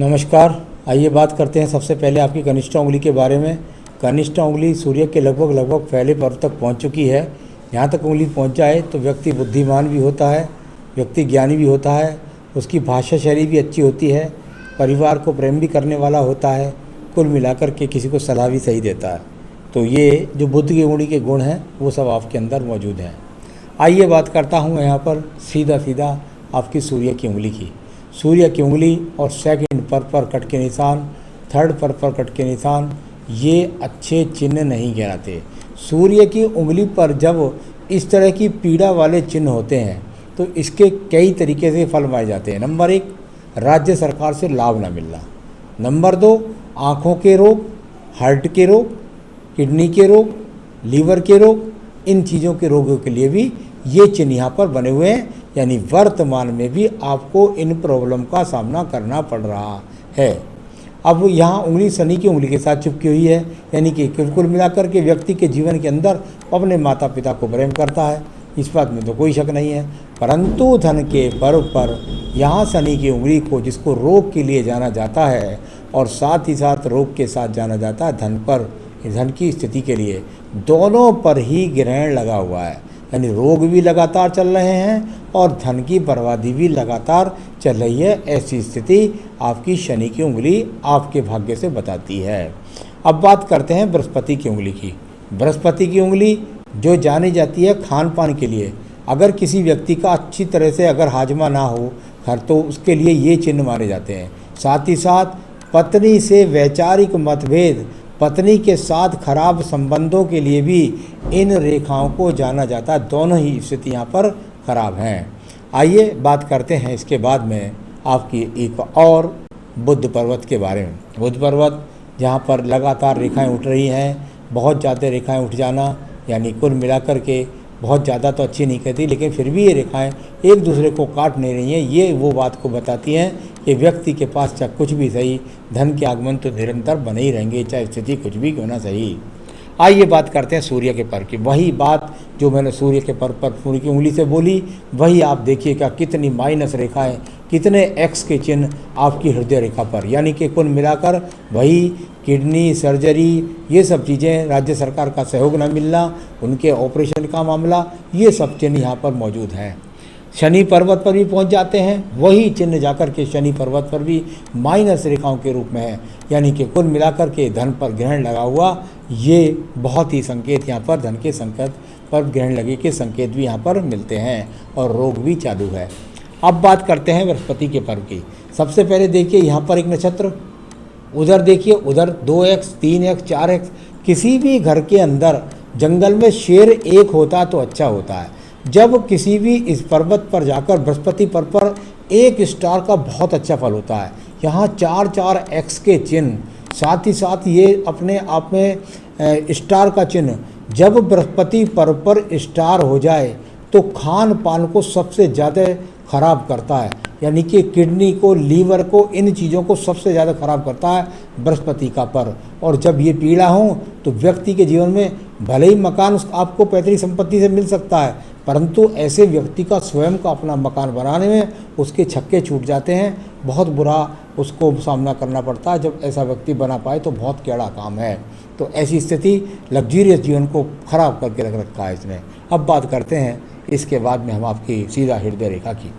नमस्कार। आइए बात करते हैं सबसे पहले आपकी कनिष्ठा उंगली के बारे में। कनिष्ठा उंगली सूर्य के लगभग पहले पर्व तक पहुंच चुकी है। यहाँ तक उंगली पहुंच जाए तो व्यक्ति बुद्धिमान भी होता है, व्यक्ति ज्ञानी भी होता है, उसकी भाषा शैली भी अच्छी होती है, परिवार को प्रेम भी करने वाला होता है, कुल मिलाकर के किसी को सलाह भी सही देता है। तो ये जो बुद्ध की उंगली के गुण हैं वो सब आपके अंदर मौजूद हैं। आइए बात करता हूँ यहाँ पर सीधा आपकी सूर्य की उंगली की। सूर्य की उंगली और सेकंड पर कट के निशान, थर्ड पर कट के निशान, ये अच्छे चिन्ह नहीं कहलाते। सूर्य की उंगली पर जब इस तरह की पीड़ा वाले चिन्ह होते हैं तो इसके कई तरीके से फल पाए जाते हैं। नंबर 1, राज्य सरकार से लाभ न मिलना। नंबर 2, आँखों के रोग, हार्ट के रोग, किडनी के रोग, लीवर के रोग, इन चीज़ों के रोगों के लिए भी ये चिन्ह यहाँ पर बने हुए हैं। यानी वर्तमान में भी आपको इन प्रॉब्लम का सामना करना पड़ रहा है। अब यहाँ उंगली शनि की उंगली के साथ चिपकी हुई है, यानी कि कुल मिलाकर के व्यक्ति के जीवन के अंदर अपने माता पिता को प्रेम करता है, इस बात में तो कोई शक नहीं है। परंतु धन के पर्व पर यहाँ शनि की उंगली को, जिसको रोग के लिए जाना जाता है और साथ ही साथ रोग के साथ जाना जाता है धन पर, धन की स्थिति के लिए दोनों पर ही ग्रहण लगा हुआ है। यानी रोग भी लगातार चल रहे हैं और धन की बर्बादी भी लगातार चल रही है। ऐसी स्थिति आपकी शनि की उंगली आपके भाग्य से बताती है। अब बात करते हैं बृहस्पति की उंगली की। बृहस्पति की उंगली जो जानी जाती है खान पान के लिए, अगर किसी व्यक्ति का अच्छी तरह से अगर हाजमा ना हो घर, तो उसके लिए ये चिन्ह माने जाते हैं। साथ ही साथ पत्नी से वैचारिक मतभेद, पत्नी के साथ खराब संबंधों के लिए भी इन रेखाओं को जाना जाता है। दोनों ही स्थिति यहाँ पर खराब हैं। आइए बात करते हैं इसके बाद में आपकी एक और बुध पर्वत के बारे में। बुध पर्वत जहाँ पर लगातार रेखाएं उठ रही हैं, बहुत ज़्यादा रेखाएं उठ जाना, यानी कुल मिलाकर के बहुत ज़्यादा तो अच्छी नहीं कहती, लेकिन फिर भी ये रेखाएं एक दूसरे को काट नहीं रही हैं। ये वो बात को बताती हैं कि व्यक्ति के पास चाहे कुछ भी सही, धन के आगमन तो निरंतर बने ही रहेंगे, चाहे स्थिति कुछ भी क्यों ना सही। आइए बात करते हैं सूर्य के पर्व की। वही बात जो मैंने सूर्य के पर्व पर सूर्य की उंगली से बोली, वही आप देखिएगा कितनी माइनस रेखाएं, कितने एक्स के चिन्ह आपकी हृदय रेखा पर, यानी कि कुल मिलाकर वही किडनी सर्जरी, ये सब चीज़ें, राज्य सरकार का सहयोग न मिलना, उनके ऑपरेशन का मामला, ये सब चिन्ह यहाँ पर मौजूद हैं। शनि पर्वत पर भी पहुंच जाते हैं, वही चिन्ह जाकर के शनि पर्वत पर भी माइनस रेखाओं के रूप में है। यानी कि कुल मिलाकर के धन पर ग्रहण लगा हुआ, ये बहुत ही संकेत यहाँ पर धन के संकेत पर ग्रहण लगे के संकेत भी यहाँ पर मिलते हैं और रोग भी चालू है। अब बात करते हैं बृहस्पति के पर्व की। सबसे पहले देखिए यहाँ पर एक नक्षत्र, उधर देखिए, उधर 2x 3x 4x। किसी भी घर के अंदर जंगल में शेर एक होता तो अच्छा होता है। जब किसी भी इस पर्वत पर जाकर बृहस्पति पर्व पर एक स्टार का बहुत अच्छा फल होता है। यहाँ 4x के चिन्ह, साथ ही साथ ये अपने आप में स्टार का चिन्ह, जब बृहस्पति पर्व पर स्टार हो जाए तो खान पान को सबसे ज़्यादा खराब करता है। यानी कि किडनी को, लीवर को, इन चीज़ों को सबसे ज़्यादा खराब करता है बृहस्पति का पर्व। और जब ये पीड़ा हो तो व्यक्ति के जीवन में भले ही मकान आपको पैतृक संपत्ति से मिल सकता है, परंतु ऐसे व्यक्ति का स्वयं का अपना मकान बनाने में उसके छक्के छूट जाते हैं। बहुत बुरा उसको सामना करना पड़ता है। जब ऐसा व्यक्ति बना पाए तो बहुत टेढ़ा काम है। तो ऐसी स्थिति लग्जरियस जीवन को खराब करके रख रखा है इसने। अब बात करते हैं इसके बाद में हम आपकी सीधा हृदय रेखा की।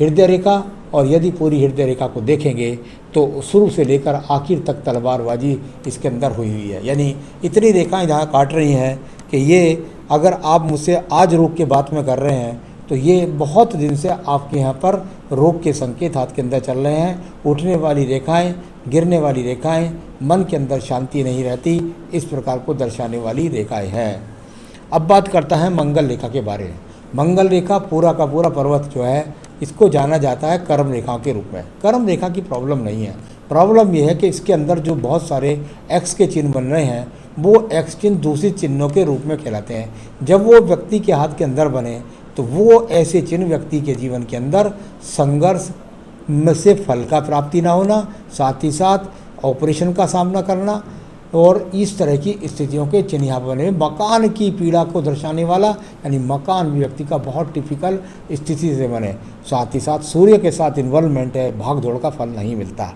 हृदय रेखा, और यदि पूरी हृदय रेखा को देखेंगे तो शुरू से लेकर आखिर तक तलवारबाजी इसके अंदर हुई हुई है। यानी इतनी रेखाएं जहाँ काट रही हैं कि ये, अगर आप मुझसे आज रोग के बात में कर रहे हैं तो ये बहुत दिन से आपके यहाँ पर रोग के संकेत हाथ के अंदर चल रहे हैं। उठने वाली रेखाएं, गिरने वाली रेखाएं, मन के अंदर शांति नहीं रहती, इस प्रकार को दर्शाने वाली रेखाएं हैं। अब बात करता है मंगल रेखा के बारे में। मंगल रेखा पूरा का पूरा पर्वत जो है, इसको जाना जाता है कर्म रेखाओं के रूप में। कर्म रेखा की प्रॉब्लम नहीं है। प्रॉब्लम यह है कि इसके अंदर जो बहुत सारे एक्स के चिन्ह बन रहे हैं, वो एक्स चिन्ह दूसरे चिन्हों के रूप में कहलाते हैं। जब वो व्यक्ति के हाथ के अंदर बने तो वो ऐसे चिन्ह व्यक्ति के जीवन के अंदर संघर्ष में से फल का प्राप्ति ना होना, साथ ही साथ ऑपरेशन का सामना करना, और इस तरह की स्थितियों के चिन्ह यहाँ बने। मकान की पीड़ा को दर्शाने वाला, यानी मकान व्यक्ति का बहुत टिपिकल स्थिति से बने। साथ ही साथ सूर्य के साथ इन्वॉल्वमेंट है, भाग दौड़ का फल नहीं मिलता।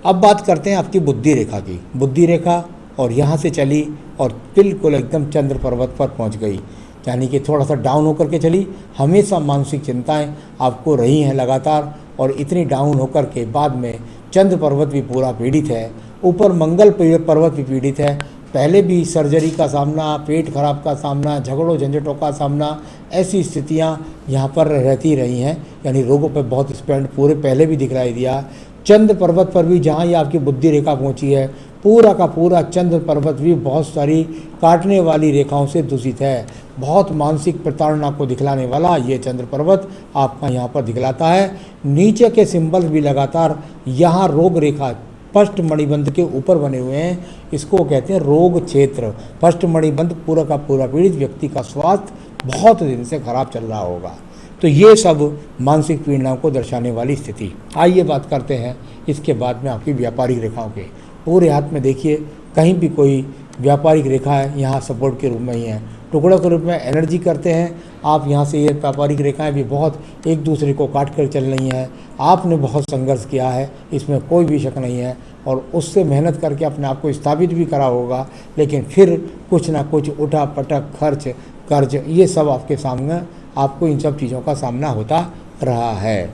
अब बात करते हैं आपकी बुद्धि रेखा की। बुद्धि रेखा और यहाँ से चली और बिल्कुल एकदम चंद्र पर्वत पर पहुँच गई, यानी कि थोड़ा सा डाउन होकर के चली। हमेशा मानसिक चिंताएं आपको रही हैं लगातार, और इतनी डाउन होकर के बाद में चंद्र पर्वत भी पूरा पीड़ित है, ऊपर मंगल पर्वत भी पीड़ित है। पहले भी सर्जरी का सामना, पेट खराब का सामना, झगड़ों झंझटों का सामना, ऐसी स्थितियां यहाँ पर रहती रही हैं, यानी रोगों पर बहुत स्पेंड पूरे पहले भी दिखलाई दिया। चंद्र पर्वत पर भी जहाँ ये आपकी बुद्धि रेखा पहुँची है, पूरा का पूरा चंद्र पर्वत भी बहुत सारी काटने वाली रेखाओं से दूषित है। बहुत मानसिक प्रताड़ना को दिखलाने वाला ये चंद्र पर्वत आपका यहाँ पर दिखलाता है। नीचे के सिंबल भी लगातार यहाँ रोग रेखा फर्स्ट मणिबंध के ऊपर बने हुए हैं, इसको कहते हैं रोग क्षेत्र। फर्स्ट मणिबंध पूरा का पूरा पीड़ित व्यक्ति का स्वास्थ्य बहुत दिन से खराब चल रहा होगा। तो ये सब मानसिक पीड़ाओं को दर्शाने वाली स्थिति। आइए बात करते हैं इसके बाद में आपकी व्यापारिक रेखाओं के। पूरे हाथ में देखिए कहीं भी कोई व्यापारिक रेखा है, यहाँ सपोर्ट के रूप में ही है, टुकड़ों के रूप में एनर्जी करते हैं आप। यहाँ से ये व्यापारिक रेखाएं भी बहुत एक दूसरे को काट कर चल रही हैं। आपने बहुत संघर्ष किया है, इसमें कोई भी शक नहीं है, और उससे मेहनत करके अपने आप को स्थापित भी करा होगा, लेकिन फिर कुछ ना कुछ उठा पटक, खर्च, कर्ज, ये सब आपके सामने, आपको इन सब चीज़ों का सामना होता रहा है।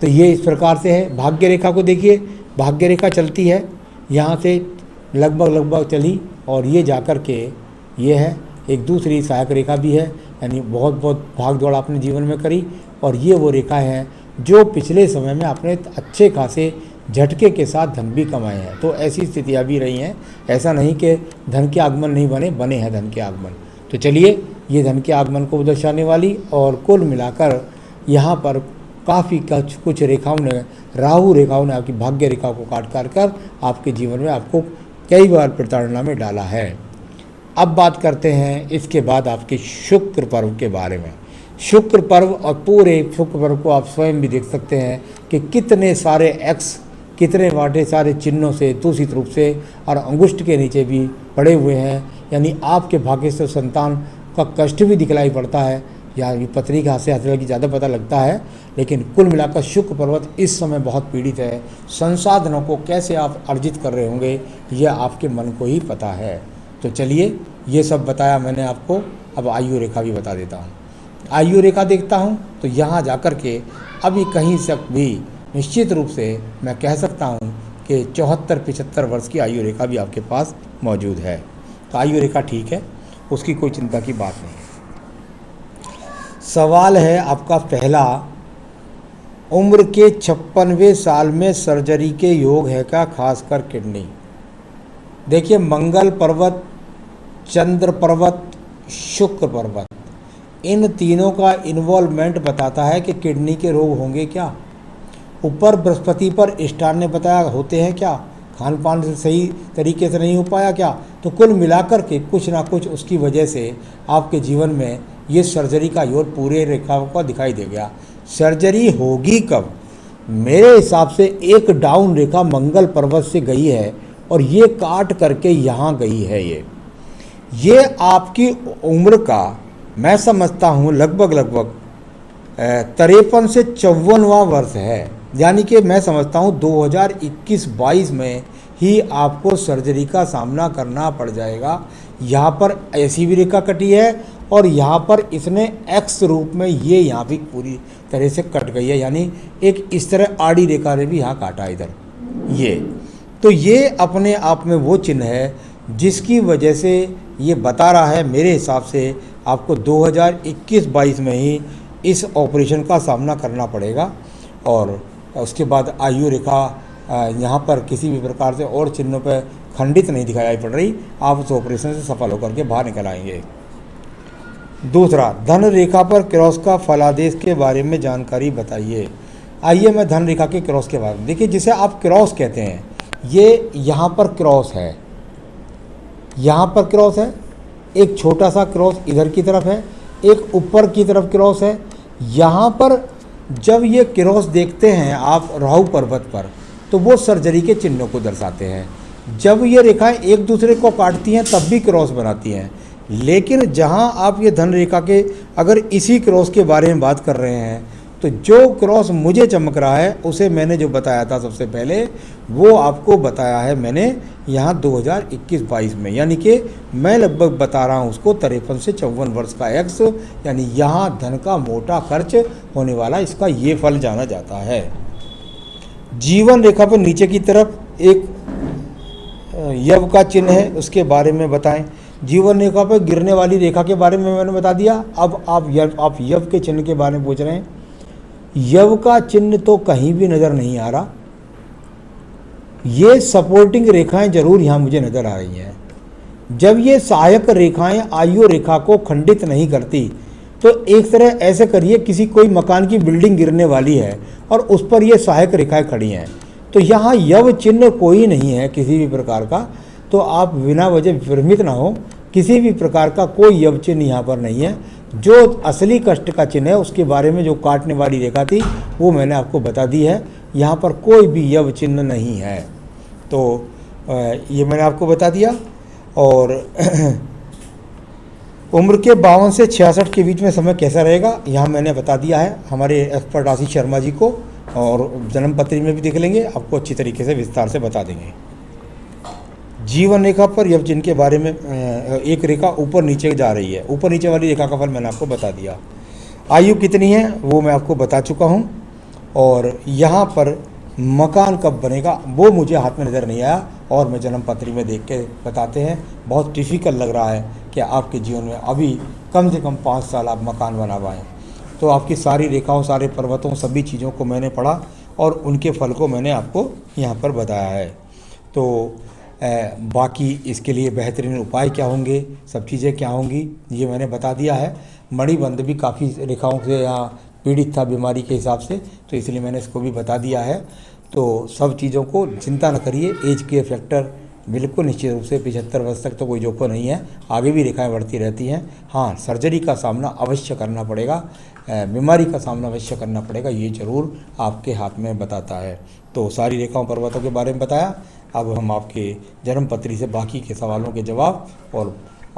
तो ये इस प्रकार से है। भाग्य रेखा को देखिए, भाग्य रेखा चलती है यहाँ से लगभग चली, और ये जाकर के ये है एक दूसरी सहायक रेखा भी है, यानी बहुत भाग दौड़ आपने जीवन में करी, और ये वो रेखा है जो पिछले समय में आपने अच्छे खासे झटके के साथ धन भी कमाए हैं। तो ऐसी स्थितियाँ भी रही हैं, ऐसा नहीं कि धन के आगमन नहीं बने हैं धन के आगमन। तो चलिए, ये धन के आगमन को दर्शाने वाली, और कुल मिलाकर यहाँ पर काफ़ी कुछ रेखाओं ने, राहु रेखाओं ने आपकी भाग्य रेखा को काट कर आपके जीवन में आपको कई बार प्रताड़ना में डाला है। अब बात करते हैं इसके बाद आपके शुक्र पर्व के बारे में। शुक्र पर्व, और पूरे शुक्र पर्व को आप स्वयं भी देख सकते हैं कि कितने सारे एक्स, कितने बाटे सारे चिन्हों से दूषित रूप से, और अंगुष्ठ के नीचे भी पड़े हुए हैं, यानी आपके भाग्य से संतान का कष्ट भी दिखलाई पड़ता है, या ये पत्नी का हास्य हाथ की ज़्यादा पता लगता है। लेकिन कुल मिलाकर शुक्र पर्वत इस समय बहुत पीड़ित है। संसाधनों को कैसे आप अर्जित कर रहे होंगे, यह आपके मन को ही पता है। तो चलिए, ये सब बताया मैंने आपको, अब आयु रेखा भी बता देता हूँ। आयु रेखा देखता हूँ तो यहाँ जाकर के अभी कहीं तक भी निश्चित रूप से मैं कह सकता हूँ कि 74-75 वर्ष की आयु रेखा भी आपके पास मौजूद है। तो आयु रेखा ठीक है, उसकी कोई चिंता की बात नहीं है। सवाल है आपका पहला, उम्र के 56वें साल में सर्जरी के योग है क्या, खासकर किडनी। देखिए, मंगल पर्वत, चंद्र पर्वत, शुक्र पर्वत, इन तीनों का इन्वॉल्वमेंट बताता है कि किडनी के रोग होंगे क्या। ऊपर बृहस्पति पर स्टार ने बताया होते हैं क्या, खान पान से सही तरीके से नहीं हो पाया क्या। तो कुल मिलाकर के कुछ ना कुछ उसकी वजह से आपके जीवन में ये सर्जरी का योग पूरे रेखाओं का दिखाई दे गया। सर्जरी होगी कब? मेरे हिसाब से एक डाउन रेखा मंगल पर्वत से गई है, और ये काट करके यहाँ गई है। ये आपकी उम्र का मैं समझता हूँ लगभग 53 से 54वां वर्ष है, यानी कि मैं समझता हूँ 2021-22 में ही आपको सर्जरी का सामना करना पड़ जाएगा। यहाँ पर ऐसी भी रेखा कटी है, और यहाँ पर इसने एक्स रूप में ये यहाँ भी पूरी तरह से कट गई है, यानी एक इस तरह आड़ी रेखा ने भी यहाँ काटा इधर ये। तो ये अपने आप में वो चिन्ह है जिसकी वजह से ये बता रहा है मेरे हिसाब से आपको 2021-22 में ही इस ऑपरेशन का सामना करना पड़ेगा। और उसके बाद आयु रेखा यहाँ पर किसी भी प्रकार से और चिन्हों पर खंडित नहीं दिखाई पड़ रही, आप उस ऑपरेशन से सफल होकर के बाहर निकल आएंगे। दूसरा, धन रेखा पर क्रॉस का फलादेश के बारे में जानकारी बताइए। आइए मैं धन रेखा के क्रॉस के बारे में, देखिए जिसे आप क्रॉस कहते हैं, ये यहाँ पर क्रॉस है, यहाँ पर क्रॉस है, एक छोटा सा क्रॉस इधर की तरफ है, एक ऊपर की तरफ क्रॉस है। यहाँ पर जब ये क्रॉस देखते हैं आप राहु पर्वत पर, तो वो सर्जरी के चिन्हों को दर्शाते हैं। जब ये रेखाएं एक दूसरे को काटती हैं तब भी क्रॉस बनाती हैं। लेकिन जहाँ आप ये धन रेखा के अगर इसी क्रॉस के बारे में बात कर रहे हैं, तो जो क्रॉस मुझे चमक रहा है उसे मैंने जो बताया था सबसे पहले, वो आपको बताया है मैंने यहाँ 2021-22 में, यानी कि मैं लगभग बता रहा हूँ उसको 53 से 54 वर्ष का एक्स, यानी यहाँ धन का मोटा खर्च होने वाला, इसका ये फल जाना जाता है। जीवन रेखा पर नीचे की तरफ एक यव का चिन्ह है, उसके बारे में बताएं। जीवन रेखा पर गिरने वाली रेखा के बारे में मैंने बता दिया। अब आप यव के चिन्ह के बारे में पूछ रहे हैं। यव का चिन्ह तो कहीं भी नज़र नहीं आ रहा, ये सपोर्टिंग रेखाएं जरूर यहाँ मुझे नज़र आ रही हैं। जब ये सहायक रेखाएं आयु रेखा को खंडित नहीं करती, तो एक तरह ऐसे करिए किसी कोई मकान की बिल्डिंग गिरने वाली है और उस पर ये सहायक रेखाएं खड़ी हैं, तो यहाँ यव चिन्ह कोई नहीं है किसी भी प्रकार का, तो आप बिना वजह भ्रमित ना हो। किसी भी प्रकार का कोई यव चिन्ह यहाँ पर नहीं है। जो असली कष्ट का चिन्ह है उसके बारे में जो काटने वाली रेखा थी वो मैंने आपको बता दी है, यहाँ पर कोई भी यव चिन्ह नहीं है। तो ये मैंने आपको बता दिया। और उम्र के 52 से 66 के बीच में समय कैसा रहेगा यहाँ मैंने बता दिया है हमारे एक्सपर्ट आशीष शर्मा जी को, और जन्म पत्री में भी देख लेंगे, आपको अच्छी तरीके से विस्तार से बता देंगे। जीवन रेखा पर यव चिन्ह के बारे में एक रेखा ऊपर नीचे जा रही है, ऊपर नीचे वाली रेखा का फल मैंने आपको बता दिया। आयु कितनी है वो मैं आपको बता चुका हूँ, और यहाँ पर मकान कब बनेगा वो मुझे हाथ में नज़र नहीं आया, और मैं जन्म पत्री में देख के बताते हैं। बहुत डिफ़िकल्ट लग रहा है कि आपके जीवन में अभी कम से कम 5 साल आप मकान बना पाएँ। तो आपकी सारी रेखाओं, सारे पर्वतों, सभी चीज़ों को मैंने पढ़ा और उनके फल को मैंने आपको यहाँ पर बताया है। तो बाकी इसके लिए बेहतरीन उपाय क्या होंगे, सब चीज़ें क्या होंगी, ये मैंने बता दिया है। मणिबंध भी काफ़ी रेखाओं से यहाँ पीड़ित था बीमारी के हिसाब से, तो इसलिए मैंने इसको भी बता दिया है। तो सब चीज़ों को चिंता न करिए, एज के फैक्टर बिल्कुल निश्चित रूप से 75 वर्ष तक तो कोई जोखिम नहीं है, आगे भी रेखाएं बढ़ती रहती हैं। हाँ, सर्जरी का सामना अवश्य करना पड़ेगा, बीमारी का सामना अवश्य करना पड़ेगा, ये ज़रूर आपके हाथ में बताता है। तो सारी रेखाओं पर्वतों के बारे में बताया। अब हम आपके जन्म पत्री से बाकी के सवालों के जवाब और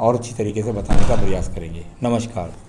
अच्छी तरीके से बताने का प्रयास करेंगे। नमस्कार।